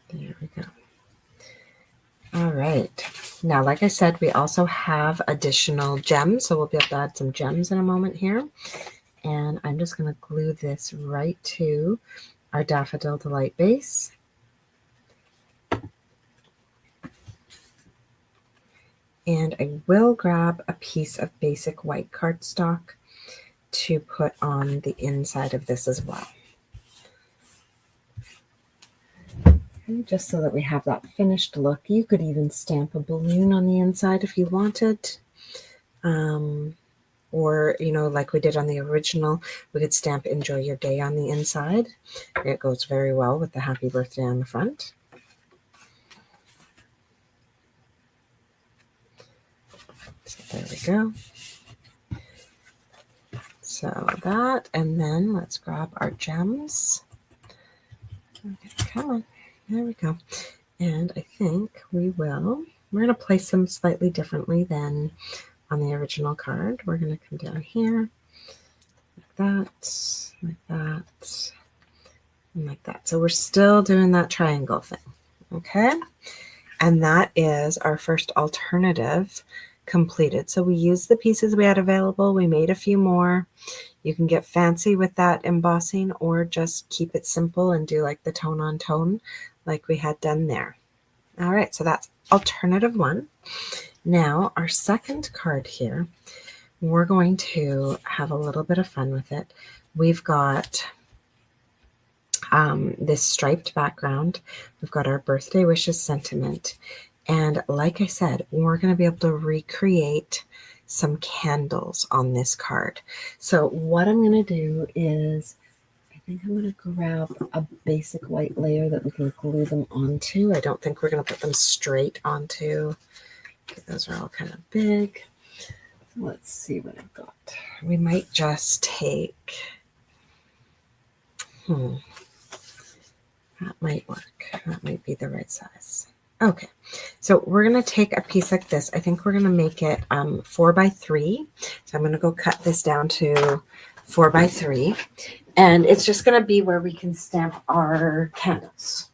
there we go. All right. Now, like I said, we also have additional gems. So we'll be able to add some gems in a moment here. And I'm just going to glue this right to our Daffodil Delight base. And I will grab a piece of basic white cardstock to put on the inside of this as well. And just so that we have that finished look. You could even stamp a balloon on the inside if you wanted. Or, you know, like we did on the original, we could stamp Enjoy Your Day on the inside. It goes very well with the happy birthday on the front. So there we go. So that, and then let's grab our gems. Okay, come on. There we go. And I think we're going to place them slightly differently than on the original card. We're going to come down here like that, and like that. So we're still doing that triangle thing. Okay. And that is our first alternative completed. So we used the pieces we had available. We made a few more. You can get fancy with that embossing or just keep it simple and do like the tone on tone like we had done there. All right, so that's alternative 1. Now our second card here, we're going to have a little bit of fun with it. We've got this striped background. We've got our birthday wishes sentiment. And like I said, we're going to be able to recreate some candles on this card. So what I'm going to do is, I think I'm going to grab a basic white layer that we can glue them onto. I don't think we're going to put them straight onto. Okay, those are all kind of big. So let's see what I've got. We might just take That might work. That might be the right size. Okay, so we're going to take a piece like this. I think we're going to make it 4 by 3. So I'm going to go cut this down to 4 by 3. And it's just going to be where we can stamp our candles.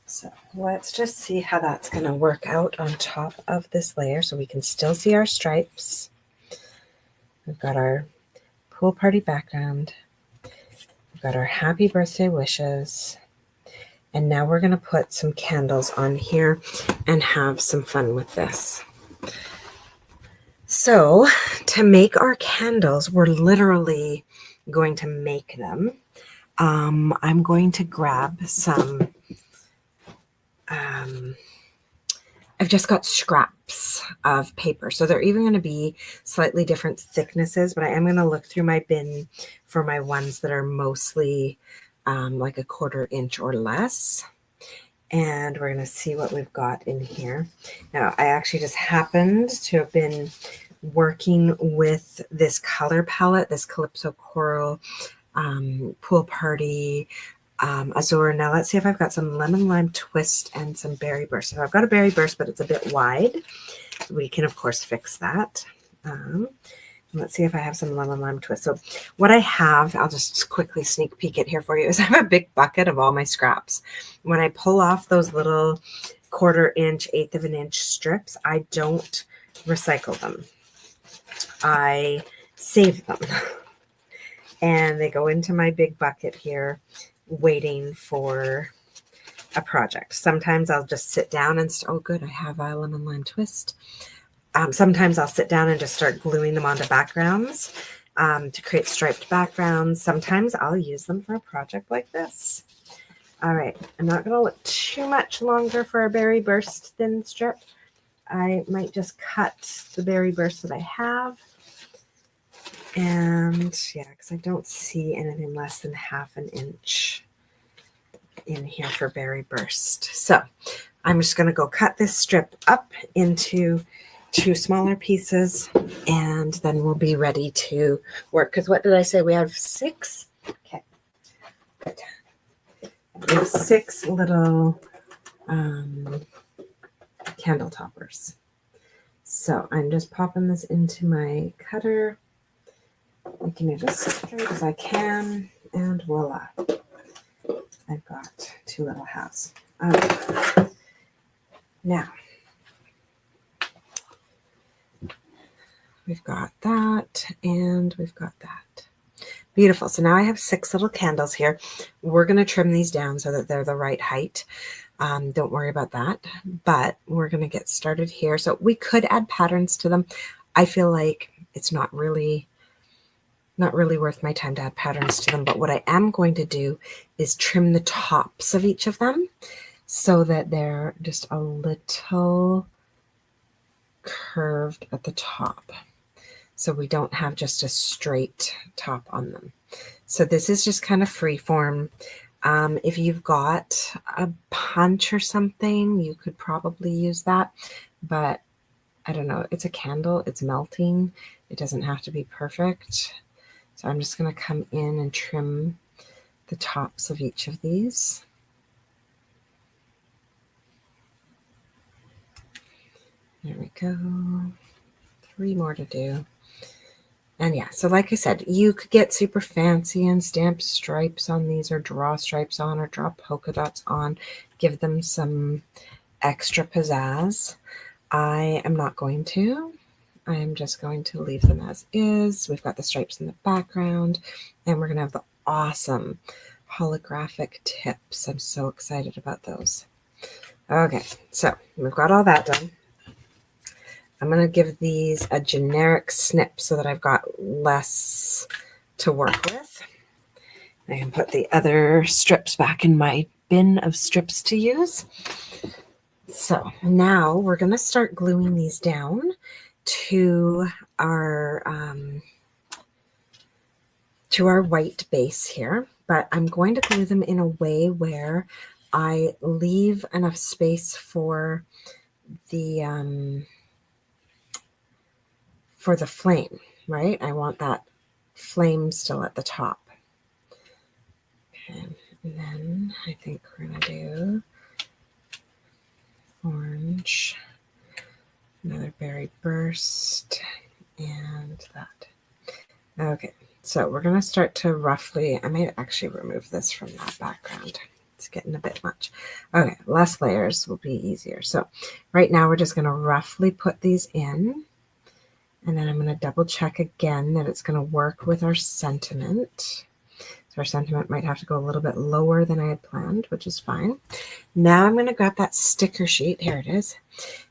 So let's just see how that's going to work out on top of this layer so we can still see our stripes. We've got our pool party background. We've got our happy birthday wishes. And now we're going to put some candles on here and have some fun with this. So to make our candles, we're literally going to make them. I'm going to grab some, I've just got scraps of paper. So they're even going to be slightly different thicknesses, but I am going to look through my bin for my ones that are mostly like a 1/4 inch or less. And we're going to see what we've got in here. Now, I actually just happened to have been working with this color palette, this Calypso Coral Pool Party Azure. Now, let's see if I've got some Lemon Lime Twist and some Berry Burst. So I've got a Berry Burst, but it's a bit wide. We can, of course, fix that. Let's see if I have some Lemon Lime Twist. So what I have, I'll just quickly sneak peek it here for you, is I have a big bucket of all my scraps. When I pull off those little 1/4 inch, 1/8 of an inch strips, I don't recycle them. I save them. And they go into my big bucket here, waiting for a project. Sometimes I'll just sit down and, oh good, I have a Lemon Lime Twist. Sometimes I'll sit down and just start gluing them onto backgrounds to create striped backgrounds. Sometimes I'll use them for a project like this. All right, I'm not going to look too much longer for a Berry Burst thin strip. I might just cut the Berry Burst that I have. And yeah, because I don't see anything less than 1/2 inch in here for Berry Burst. So I'm just going to go cut this strip up into 2 smaller pieces, and then we'll be ready to work. Because what did I say? We have 6? Okay, good. We have 6 little candle toppers. So I'm just popping this into my cutter, making it as straight as I can, and voila. I've got 2 little halves. Now, we've got that, and we've got that. Beautiful. So now I have 6 little candles here. We're going to trim these down so that they're the right height. Don't worry about that, but we're going to get started here. So we could add patterns to them. I feel like it's not really worth my time to add patterns to them, but what I am going to do is trim the tops of each of them so that they're just a little curved at the top, so we don't have just a straight top on them. So this is just kind of free form. If you've got a punch or something, you could probably use that, but I don't know, it's a candle, it's melting, it doesn't have to be perfect. So I'm just going to come in and trim the tops of each of these. There we go. 3 more to do. And yeah, so like I said, you could get super fancy and stamp stripes on these, or draw stripes on, or draw polka dots on, give them some extra pizzazz. I am not going to. I am just going to leave them as is. We've got the stripes in the background, and we're going to have the awesome holographic tips. I'm so excited about those. Okay, so we've got all that done. I'm going to give these a generic snip so that I've got less to work with. I can put the other strips back in my bin of strips to use. So now we're going to start gluing these down to our white base here, but I'm going to glue them in a way where I leave enough space for the flame, right? I want that flame still at the top. Okay, and then I think we're going to do orange, another berry burst, and that. Okay, so we're going to start to roughly, I might actually remove this from that background. It's getting a bit much. Okay, less layers will be easier. So right now we're just going to roughly put these in, and then I'm going to double check again that it's going to work with our sentiment. So our sentiment might have to go a little bit lower than I had planned, which is fine. Now I'm going to grab that sticker sheet. Here it is.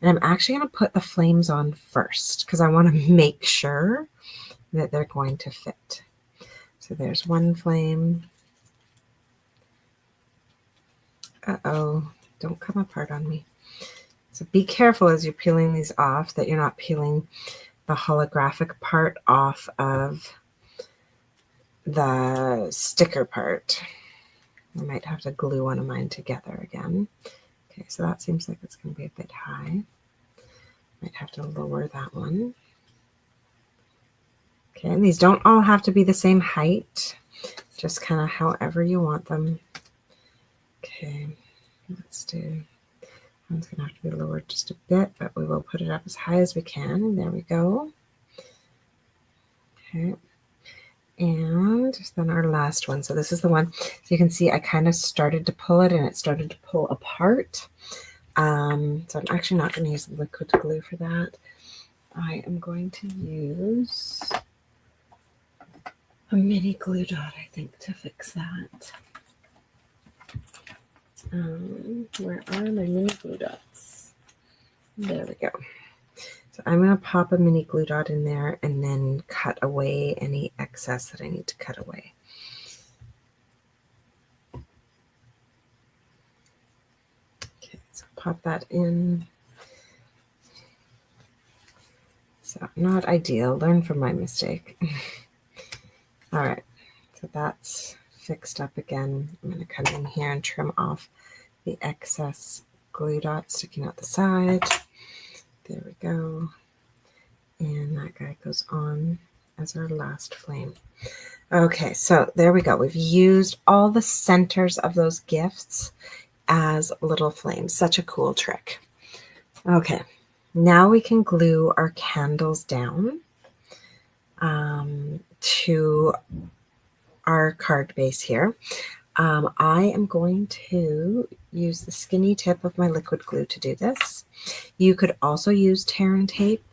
And I'm actually going to put the flames on first because I want to make sure that they're going to fit. So there's one flame. Uh-oh, don't come apart on me. So be careful as you're peeling these off that you're not peeling the holographic part off of the sticker part. I might have to glue one of mine together again. Okay, so that seems like it's going to be a bit high. Might have to lower that one. Okay, and these don't all have to be the same height, just kind of however you want them. Okay, let's do, one's going to have to be lowered just a bit, but we will put it up as high as we can. There we go. Okay, and then our last one. So this is the one, so you can see I kind of started to pull it and it started to pull apart. So I'm actually not going to use liquid glue for that. I am going to use a mini glue dot, I think, to fix that. Where are my mini glue dots? There we go. So I'm going to pop a mini glue dot in there and then cut away any excess that I need to cut away. Okay, so pop that in. So not ideal, learn from my mistake. All right, so that's fixed up again. I'm going to come in here and trim off the excess glue dots sticking out the side. There we go. And that guy goes on as our last flame. Okay, so there we go. We've used all the centers of those gifts as little flames. Such a cool trick. Okay, now we can glue our candles down to our card base here. I am going to use the skinny tip of my liquid glue to do this. You could also use tear and tape.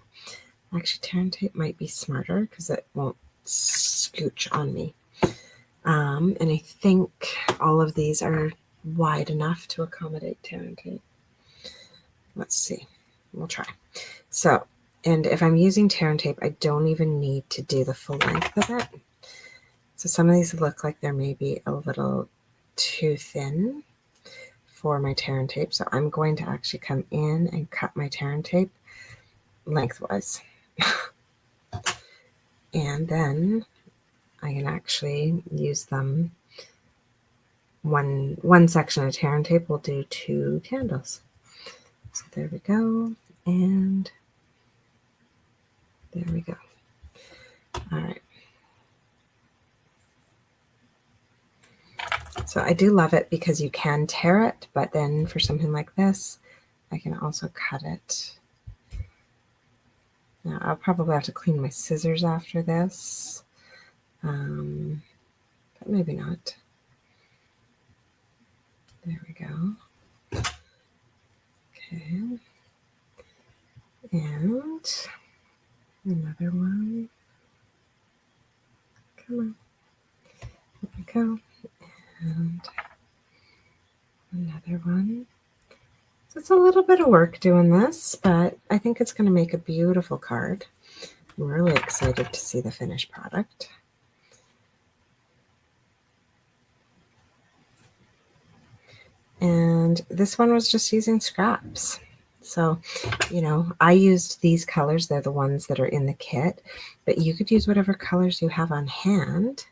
Actually, tear and tape might be smarter because it won't scooch on me. And I think all of these are wide enough to accommodate tear and tape. Let's see. We'll try. So, and if I'm using tear and tape, I don't even need to do the full length of it. So some of these look like they're maybe a little too thin for my tear and tape. So I'm going to actually come in and cut my tear and tape lengthwise. And then I can actually use them. One section of tear and tape will do 2 candles. So there we go. And there we go. All right. So I do love it because you can tear it, but then for something like this, I can also cut it. Now I'll probably have to clean my scissors after this, but maybe not. There we go. Okay. And another one. Come on. There we go. And another one. So it's a little bit of work doing this, but I think it's going to make a beautiful card. I'm really excited to see the finished product. And this one was just using scraps. So, you know, I used these colors. They're the ones that are in the kit, but you could use whatever colors you have on hand.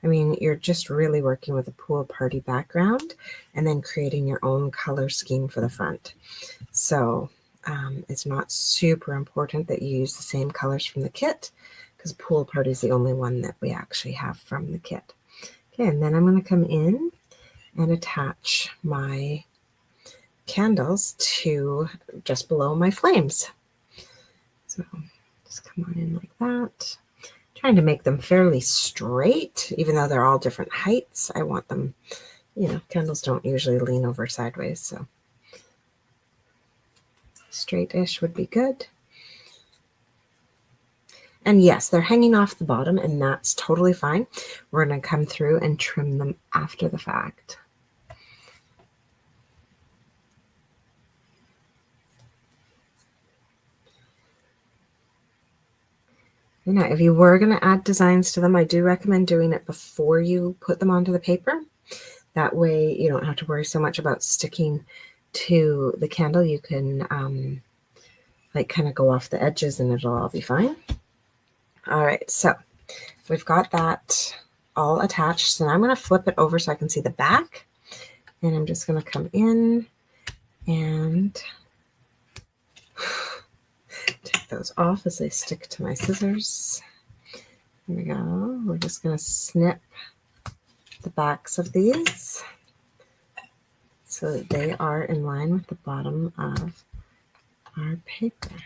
I mean, you're just really working with a pool party background and then creating your own color scheme for the front. So it's not super important that you use the same colors from the kit because Pool Party is the only one that we actually have from the kit. Okay, and then I'm going to come in and attach my candles to just below my flames. So just come on in like that. Trying to make them fairly straight, even though they're all different heights. I want them, you know, candles don't usually lean over sideways, so straight-ish would be good. And yes, they're hanging off the bottom, and that's totally fine. We're going to come through and trim them after the fact. Now, if you were going to add designs to them, I do recommend doing it before you put them onto the paper. That way you don't have to worry so much about sticking to the candle. You can like kind of go off the edges and it'll all be fine. All right, so we've got that all attached. So now I'm going to flip it over so I can see the back. And I'm just going to come in and take those off as they stick to my scissors. Here we go. We're just going to snip the backs of these so that they are in line with the bottom of our paper.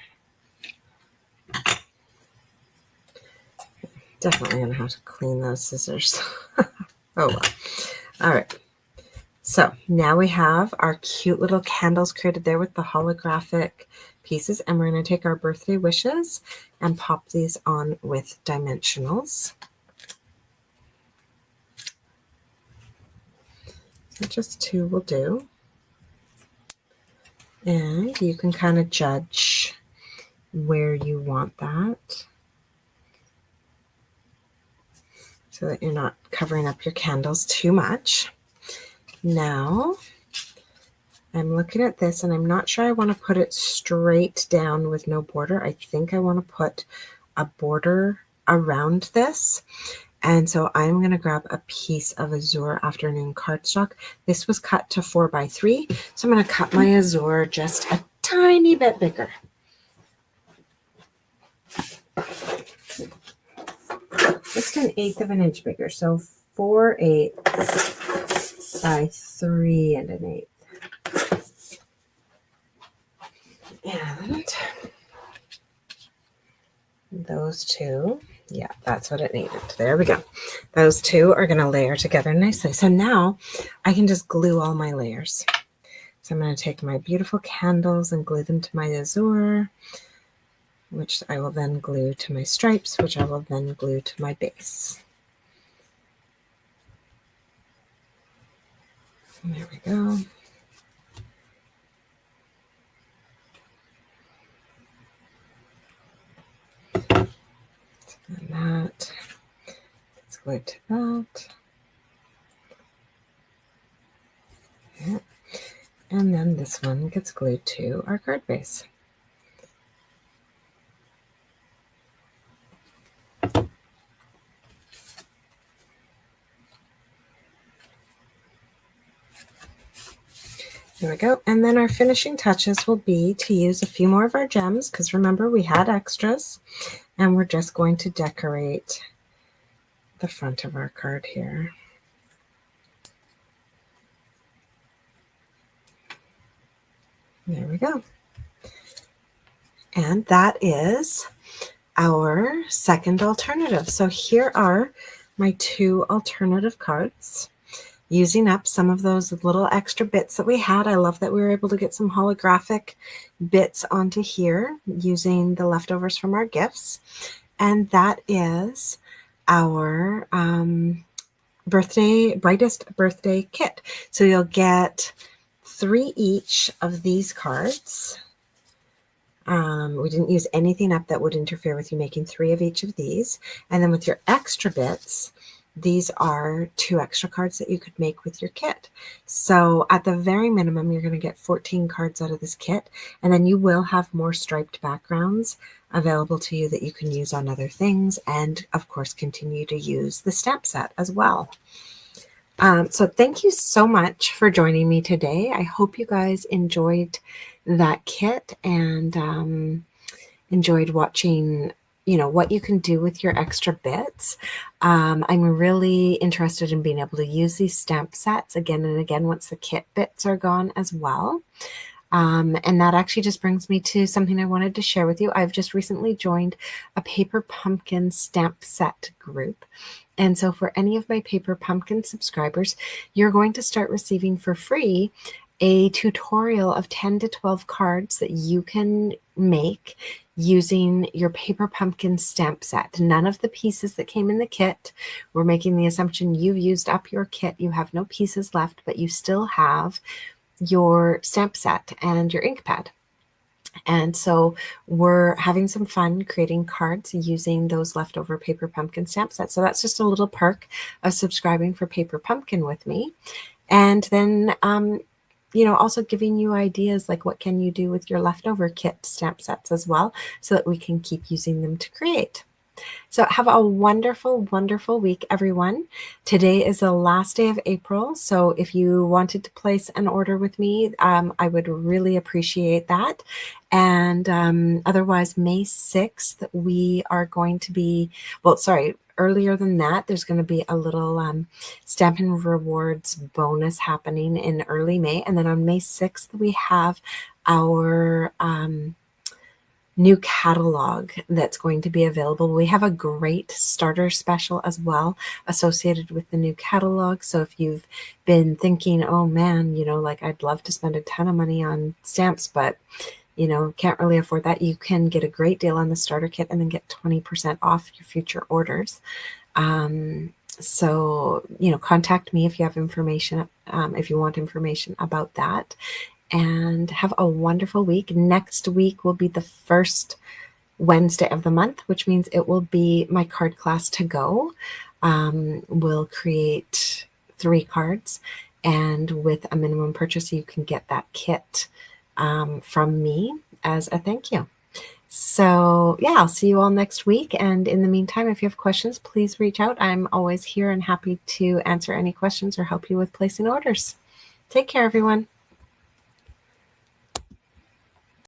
Definitely going to have to clean those scissors. Oh well. All right. So now we have our cute little candles created there with the holographic pieces, and we're going to take our birthday wishes and pop these on with dimensionals. So just 2 will do. And you can kind of judge where you want that so that you're not covering up your candles too much. Now, I'm looking at this and I'm not sure I want to put it straight down with no border. I think I want to put a border around this. And so I'm going to grab a piece of Azure Afternoon cardstock. This was cut to 4x3. So I'm going to cut my Azure just a tiny bit bigger. Just an 1/8 of an inch bigger. So 4/8 by 3 1/8. And those two, yeah, that's what it needed. There we go. Those two are going to layer together nicely. So now I can just glue all my layers. So I'm going to take my beautiful candles and glue them to my Azure, which I will then glue to my stripes, which I will then glue to my base. And there we go. And that gets glued to that. Yeah. And then this one gets glued to our card base. There we go. And then our finishing touches will be to use a few more of our gems, because remember we had extras, and we're just going to decorate the front of our card here. There we go. And that is our second alternative. So here are my 2 alternative cards. Using up some of those little extra bits that we had. I love that we were able to get some holographic bits onto here using the leftovers from our gifts. And that is our Brightest Birthday Kit. So you'll get 3 each of these cards. We didn't use anything up that would interfere with you making 3 of each of these. And then with your extra bits, these are 2 extra cards that you could make with your kit. So at the very minimum, you're going to get 14 cards out of this kit, and then you will have more striped backgrounds available to you that you can use on other things, and of course continue to use the stamp set as well. So thank you so much for joining me today. I hope you guys enjoyed that kit and enjoyed watching what you can do with your extra bits. I'm really interested in being able to use these stamp sets again and again once the kit bits are gone as well. And that actually just brings me to something I wanted to share with you. I've just recently joined a Paper Pumpkin stamp set group. And so for any of my Paper Pumpkin subscribers, you're going to start receiving for free a tutorial of 10 to 12 cards that you can make using your Paper Pumpkin stamp set. None of the pieces that came in the kit. We're making the assumption you've used up your kit. You have no pieces left, but you still have your stamp set and your ink pad. And so we're having some fun creating cards using those leftover Paper Pumpkin stamp sets. So that's just a little perk of subscribing for Paper Pumpkin with me. And then, also giving you ideas like what can you do with your leftover kit stamp sets as well, so that we can keep using them to create. So have a wonderful, wonderful week, everyone. Today is the last day of April. So if you wanted to place an order with me, I would really appreciate that. And otherwise, May 6th, we are going to be, earlier than that, there's going to be a little Stampin' Rewards bonus happening in early May. And then on May 6th, we have our new catalog that's going to be available. We have a great starter special as well associated with the new catalog. So if you've been thinking, oh man, I'd love to spend a ton of money on stamps, but can't really afford that, you can get a great deal on the starter kit and then get 20% off your future orders. So contact me if you have information, if you want information about that. And have a wonderful week. Next week will be the first Wednesday of the month, which means it will be my card class to go. We'll create 3 cards, and with a minimum purchase, you can get that kit from me as a thank you. So yeah, I'll see you all next week. And in the meantime, if you have questions, please reach out. I'm always here and happy to answer any questions or help you with placing orders. Take care, everyone.